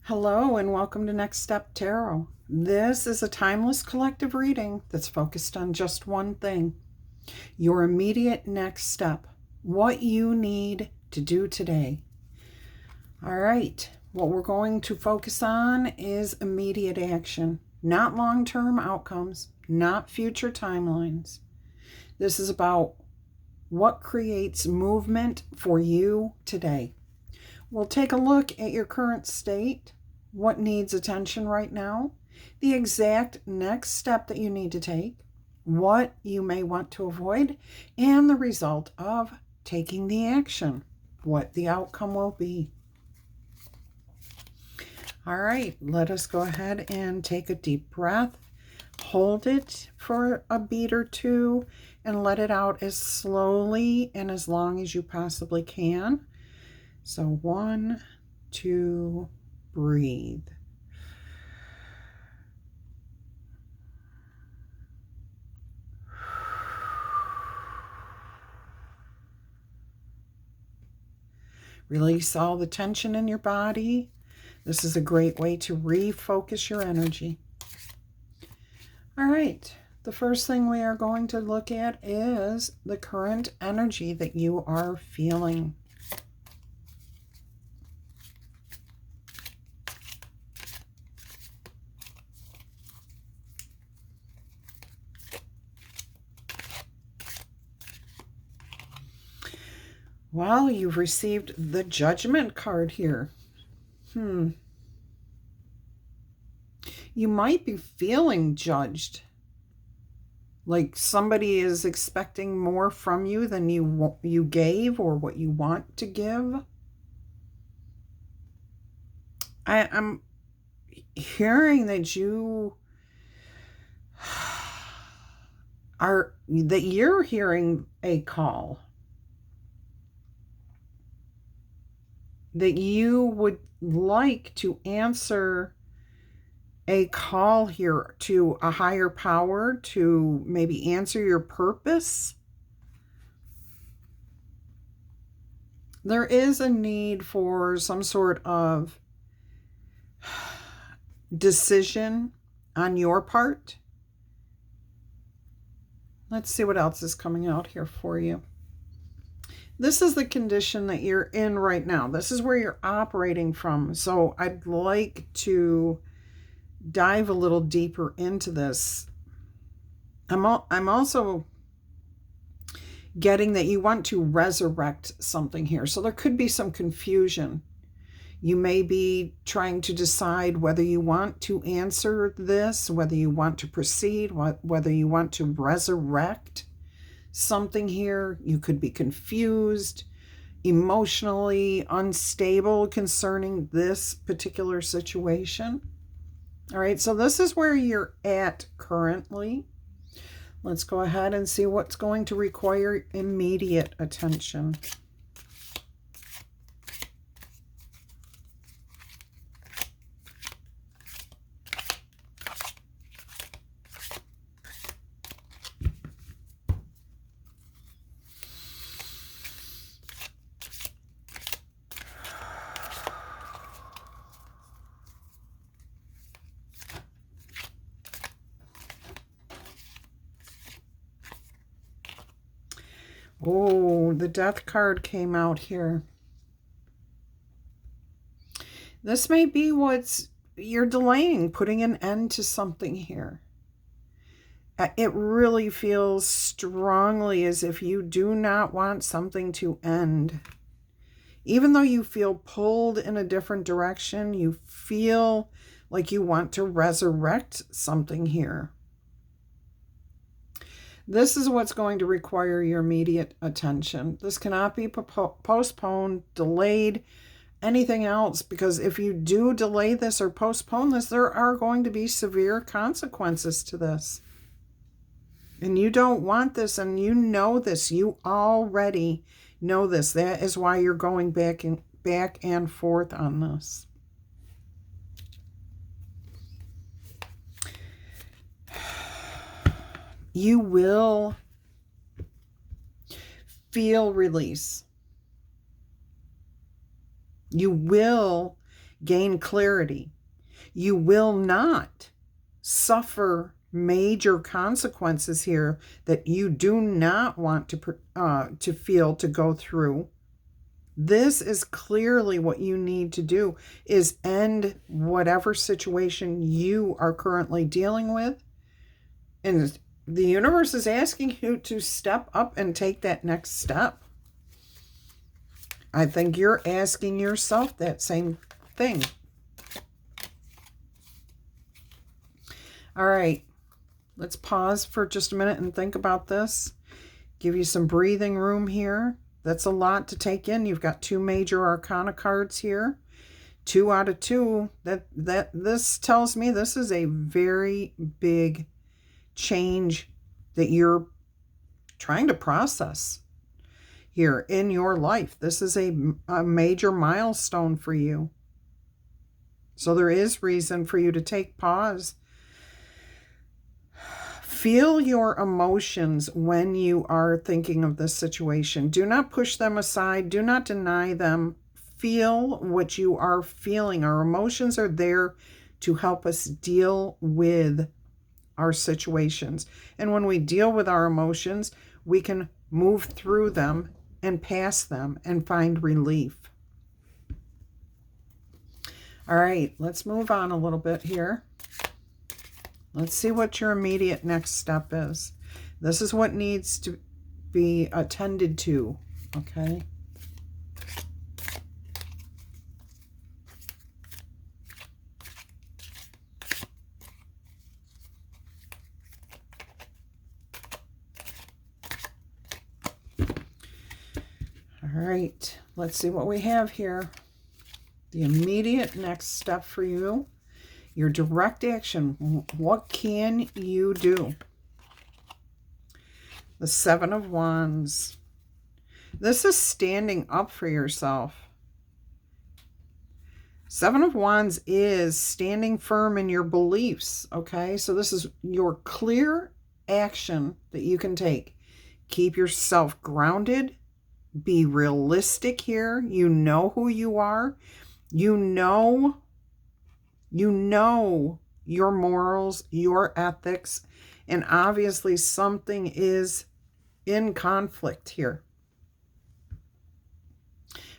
Hello and welcome to Next Step Tarot. This is a timeless collective reading that's focused on just one thing, your immediate next step, what you need to do today. All right, what we're going to focus on is immediate action, not long-term outcomes, not future timelines. This is about what creates movement for you today. We'll take a look at your current state, what needs attention right now, the exact next step that you need to take, what you may want to avoid, and the result of taking the action, what the outcome will be. All right, let us go ahead and take a deep breath. Hold it for a beat or two and let it out as slowly and as long as you possibly can. So 1, 2, breathe. Release all the tension in your body. This is a great way to refocus your energy. All right, the first thing we are going to look at is the current energy that you are feeling. Well, you've received the Judgment card here. You might be feeling judged. Like somebody is expecting more from you than you gave or what you want to give. I'm hearing that you're hearing a call. That you would like to answer a call here to a higher power to maybe answer your purpose. There is a need for some sort of decision on your part. Let's see what else is coming out here for you. This is the condition that you're in right now. This is where you're operating from. So I'd like to dive a little deeper into this. I'm also getting that you want to resurrect something here. So there could be some confusion. You may be trying to decide whether you want to answer this, whether you want to proceed, whether you want to resurrect something here. You could be confused, emotionally unstable concerning this particular situation. All right, so this is where you're at currently. Let's go ahead and see what's going to require immediate attention. Oh, the Death card came out here. This may be you're delaying, putting an end to something here. It really feels strongly as if you do not want something to end. Even though you feel pulled in a different direction, you feel like you want to resurrect something here. This is what's going to require your immediate attention. This cannot be postponed, delayed, anything else, because if you do delay this or postpone this, there are going to be severe consequences to this. And you don't want this, and you know this. You already know this. That is why you're going back and forth on this. You will feel release. You will gain clarity. You will not suffer major consequences here that you do not want to feel, to go through. This is clearly what you need to do, is end whatever situation you are currently dealing with. And the universe is asking you to step up and take that next step. I think you're asking yourself that same thing. All right, let's pause for just a minute and think about this. Give you some breathing room here. That's a lot to take in. You've got 2 major arcana cards here. 2 out of 2. This tells me this is a very big change that you're trying to process here in your life. This is a major milestone for you. So there is reason for you to take pause. Feel your emotions when you are thinking of this situation. Do not push them aside. Do not deny them. Feel what you are feeling. Our emotions are there to help us deal with our situations. And when we deal with our emotions, we can move through them and pass them and find relief. All right, let's move on a little bit here. Let's see what your immediate next step is. This is what needs to be attended to, okay? All right, let's see what we have here. The immediate next step for you. Your direct action, what can you do? The 7 of Wands. This is standing up for yourself. 7 of Wands is standing firm in your beliefs, okay? So this is your clear action that you can take. Keep yourself grounded. Be realistic here. You know who you are. You know your morals, your ethics, and obviously something is in conflict here.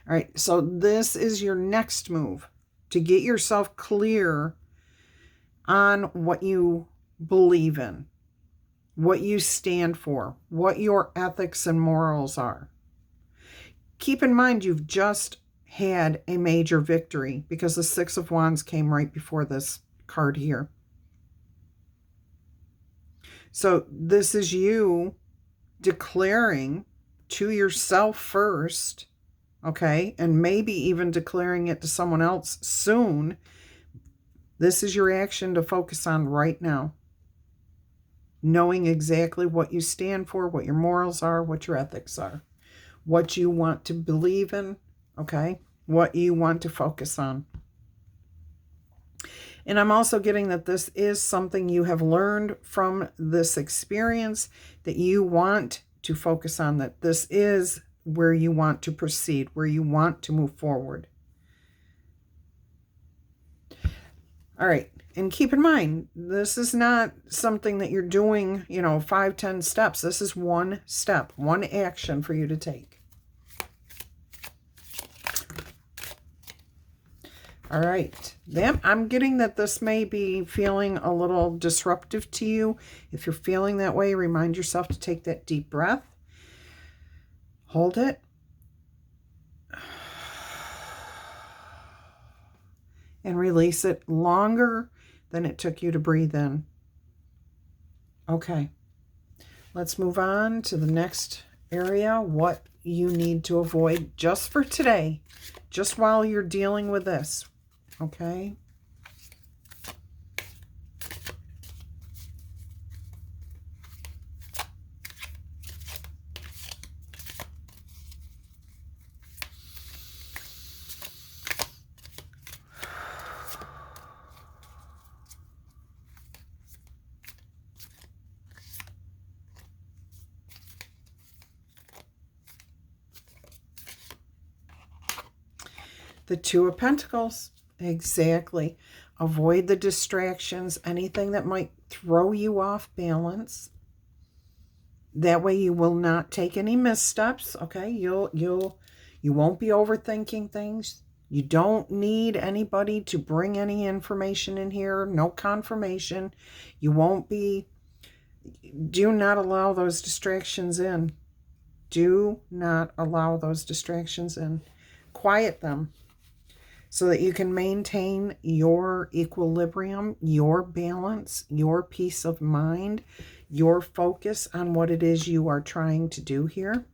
All right, so this is your next move, to get yourself clear on what you believe in, what you stand for, what your ethics and morals are. Keep in mind, you've just had a major victory because the 6 of Wands came right before this card here. So this is you declaring to yourself first, okay, and maybe even declaring it to someone else soon. This is your action to focus on right now. Knowing exactly what you stand for, what your morals are, what your ethics are, what you want to believe in, okay, what you want to focus on. And I'm also getting that this is something you have learned from this experience that you want to focus on, that this is where you want to proceed, where you want to move forward. All right. And keep in mind, this is not something that you're doing, 5, 10 steps. This is one step, one action for you to take. All right. I'm getting that this may be feeling a little disruptive to you. If you're feeling that way, remind yourself to take that deep breath. Hold it. And release it longer than it took you to breathe in. Okay. Let's move on to the next area. What you need to avoid just for today, just while you're dealing with this. Okay. The 2 of Pentacles. Exactly. Avoid the distractions, anything that might throw you off balance. That way you will not take any missteps, okay? You won't be overthinking things. You don't need anybody to bring any information in here, no confirmation. You won't be, do not allow those distractions in. Do not allow those distractions in. Quiet them so that you can maintain your equilibrium, your balance, your peace of mind, your focus on what it is you are trying to do here.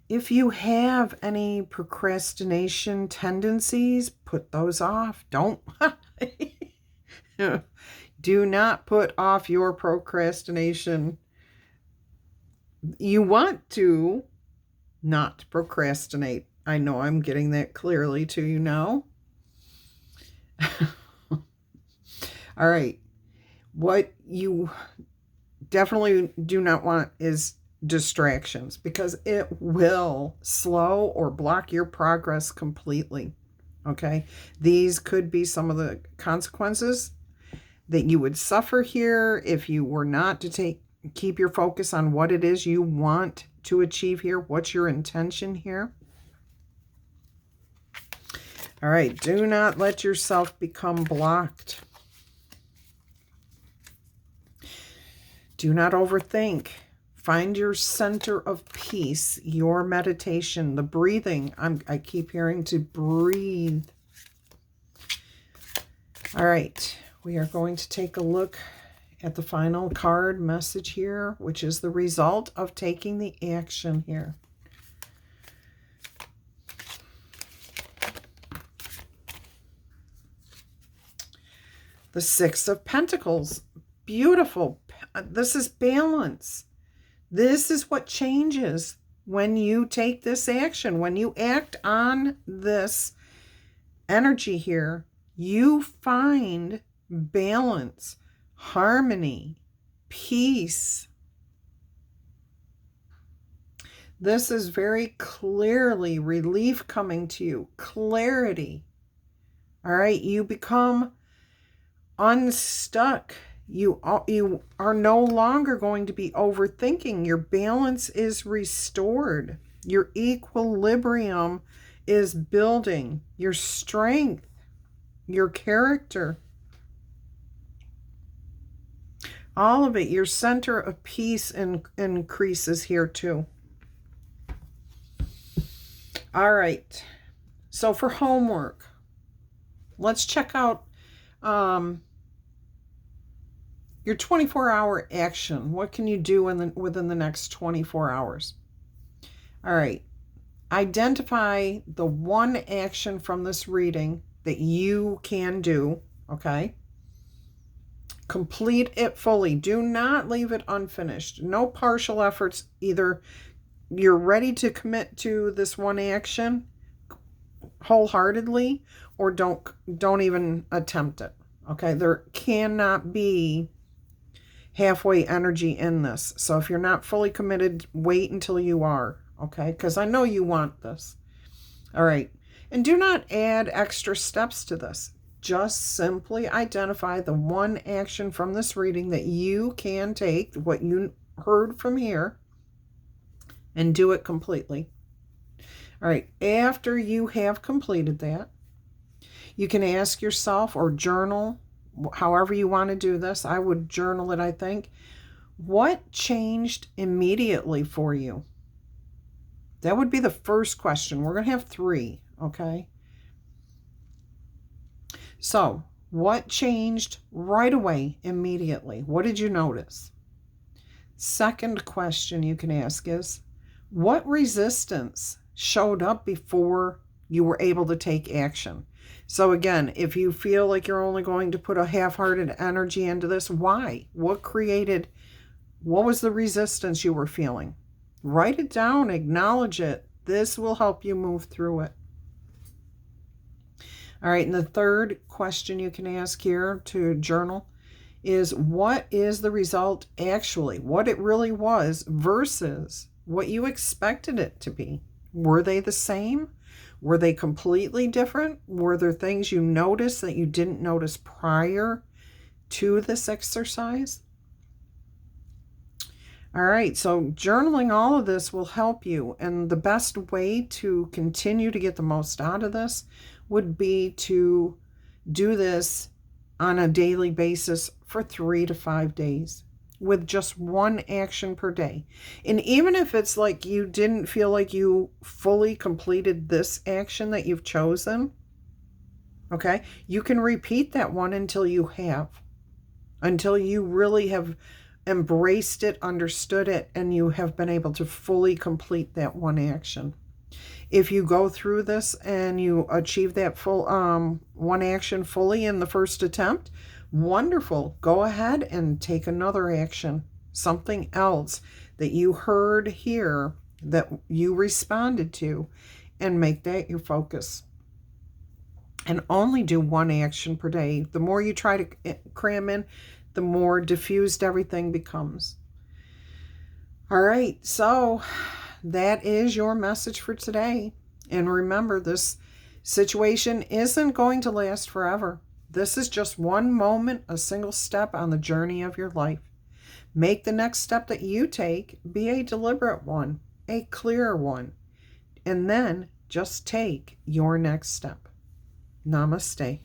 If you have any procrastination tendencies, put those off. Don't. Do not put off your procrastination. You want to not procrastinate. I know I'm getting that clearly to you now. All right. What you definitely do not want is distractions, because it will slow or block your progress completely. Okay. These could be some of the consequences that you would suffer here if you were not to keep your focus on what it is you want to achieve here. What's your intention here? All right. Do not let yourself become blocked. Do not overthink. Find your center of peace, your meditation, the breathing. I keep hearing to breathe. All right. We are going to take a look at the final card message here, which is the result of taking the action here. The Six of Pentacles. Beautiful. This is balance. This is what changes when you take this action. When you act on this energy here, you find balance, harmony, peace. This is very clearly relief coming to you, clarity. All right, you become unstuck. You are no longer going to be overthinking. Your balance is restored. Your equilibrium is building. Your strength, your character, all of it. Your center of peace increases here too. All right. So for homework, let's check out your 24-hour action. What can you do within the next 24 hours? All right. Identify the one action from this reading that you can do, okay? Complete it fully. Do not leave it unfinished. No partial efforts. Either you're ready to commit to this one action wholeheartedly, or don't even attempt it, okay? There cannot be halfway energy in this. So if you're not fully committed, wait until you are, okay? Because I know you want this. All right. And do not add extra steps to this. Just simply identify the one action from this reading that you can take, what you heard from here, and do it completely. All right. After you have completed that, you can ask yourself or journal, however you want to do this. I would journal it, I think. What changed immediately for you? That would be the first question. We're going to have 3, okay? So, what changed right away, immediately? What did you notice? Second question you can ask is, what resistance showed up before you were able to take action? So again, if you feel like you're only going to put a half-hearted energy into this, why? What was the resistance you were feeling? Write it down, acknowledge it. This will help you move through it. All right, and the third question you can ask here to journal is, what is the result actually? What it really was versus what you expected it to be. Were they the same? Were they completely different? Were there things you noticed that you didn't notice prior to this exercise? All right, so journaling all of this will help you. And the best way to continue to get the most out of this would be to do this on a daily basis for 3 to 5 days with just one action per day. And even if it's like you didn't feel like you fully completed this action that you've chosen, okay, you can repeat that one until you have, until you really have embraced it, understood it, and you have been able to fully complete that one action. If you go through this and you achieve that full one action fully in the first attempt, wonderful. Go ahead and take another action, something else that you heard here that you responded to, and make that your focus. And only do one action per day. The more you try to cram in, the more diffused everything becomes. All right, so that is your message for today. And remember, this situation isn't going to last forever. This is just one moment, a single step on the journey of your life. Make the next step that you take be a deliberate one, a clear one, and then just take your next step. Namaste.